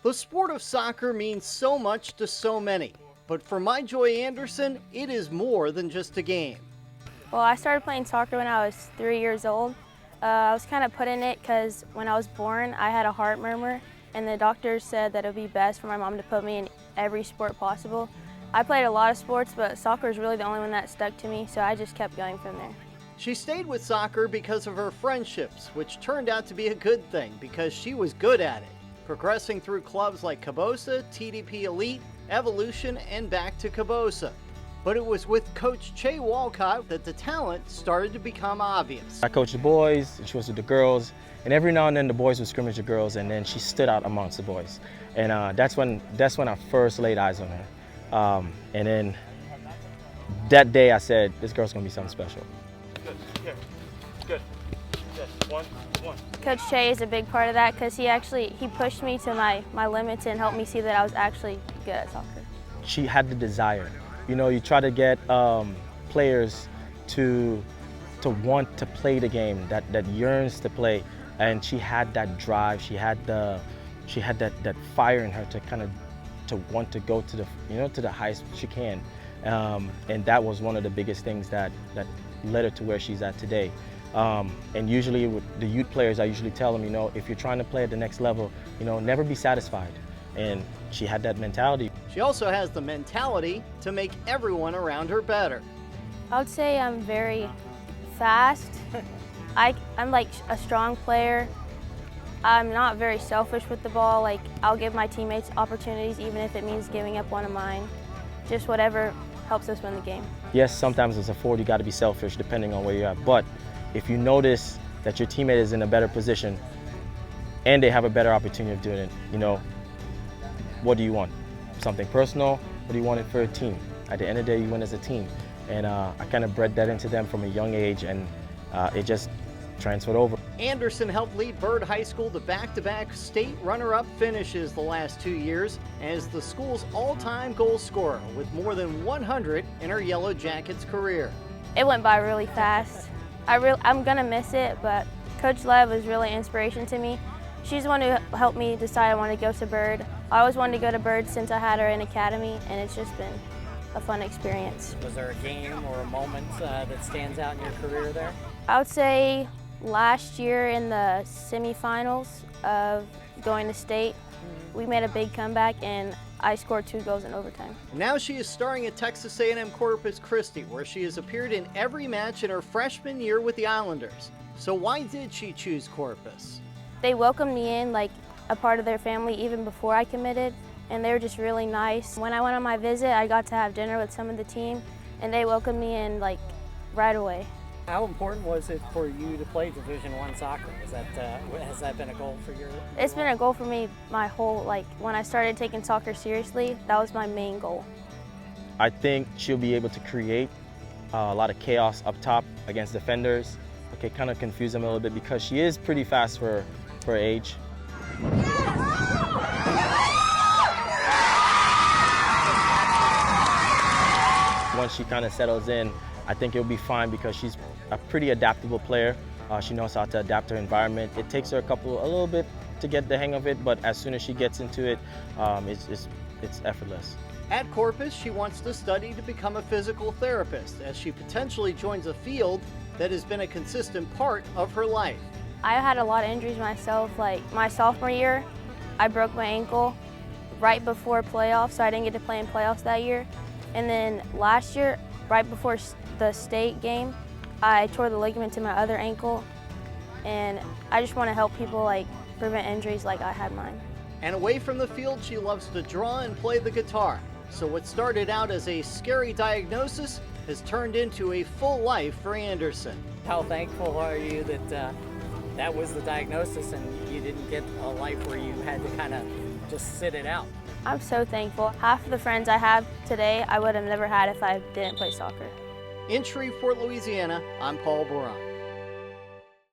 The sport of soccer means so much to so many, but for MyJoi Anderson, it is more than just a game. Well, I started playing soccer when I was 3 years old. I was kind of put in it because when I was born, I had a heart murmur, and the doctors said that it would be best for my mom to put me in every sport possible. I played a lot of sports, but soccer is really the only one that stuck to me, so I just kept going from there. She stayed with soccer because of her friendships, which turned out to be a good thing because she was good at it, progressing through clubs like Cabosa, TDP Elite, Evolution, and back to Cabosa. But it was with Coach Che Walcott that the talent started to become obvious. I coached the boys, and she was with the girls, and every now and then the boys would scrimmage the girls, and then she stood out amongst the boys. And that's when I first laid eyes on her. And then that day I said, this girl's gonna be something special. Good, here, good, good, one. Coach Che is a big part of that because he pushed me to my limits and helped me see that I was actually good at soccer. She had the desire. You know, you try to get players to want to play the game, that yearns to play, and she had that drive. She had that fire in her to want to go to the highest she can, and that was one of the biggest things that led her to where she's at today. And usually with the youth players, I usually tell them, you know, if you're trying to play at the next level, you know, never be satisfied. And she had that mentality. She also has the mentality to make everyone around her better. I would say I'm very fast. I'm like a strong player. I'm not very selfish with the ball. Like, I'll give my teammates opportunities even if it means giving up one of mine. Just whatever helps us win the game. Yes, sometimes as a forward you got to be selfish depending on where you're at. But if you notice that your teammate is in a better position and they have a better opportunity of doing it, you know, what do you want? Something personal, or do you want it for a team? At the end of the day, you win as a team. And I kind of bred that into them from a young age, and it just transferred over. Anderson helped lead Byrd High School to back-to-back state runner-up finishes the last 2 years as the school's all-time goal scorer with more than 100 in her Yellow Jackets career. It went by really fast. I'm gonna miss it, but Coach Lev was really an inspiration to me. She's the one who helped me decide I wanted to go to Byrd. I always wanted to go to Byrd since I had her in academy, and it's just been a fun experience. Was there a game or a moment that stands out in your career there? I would say last year in the semifinals of going to state, we made a big comeback and I scored 2 goals in overtime. Now she is starring at Texas A&M Corpus Christi, where she has appeared in every match in her freshman year with the Islanders. So why did she choose Corpus? They welcomed me in like a part of their family even before I committed, and they were just really nice. When I went on my visit, I got to have dinner with some of the team, and they welcomed me in like right away. How important was it for you to play Division I soccer? Has that been a goal for your? It's been a goal for me my whole, when I started taking soccer seriously, that was my main goal. I think she'll be able to create a lot of chaos up top against defenders. Okay, kind of confuse them a little bit because she is pretty fast for her age. Once she kind of settles in, I think it'll be fine because she's a pretty adaptable player. She knows how to adapt to her environment. It takes her a little bit to get the hang of it, but as soon as she gets into it, it's effortless. At Corpus, she wants to study to become a physical therapist as she potentially joins a field that has been a consistent part of her life. I had a lot of injuries myself. Like my sophomore year, I broke my ankle right before playoffs, so I didn't get to play in playoffs that year. And then last year, right before the state game, I tore the ligament to my other ankle, and I just want to help people prevent injuries like I had mine. And away from the field, she loves to draw and play the guitar. So what started out as a scary diagnosis has turned into a full life for Anderson. How thankful are you that that was the diagnosis and you didn't get a life where you had to kind of just sit it out? I'm so thankful. Half of the friends I have today, I would have never had if I didn't play soccer. In Shreveport, Louisiana, I'm Paul Boron.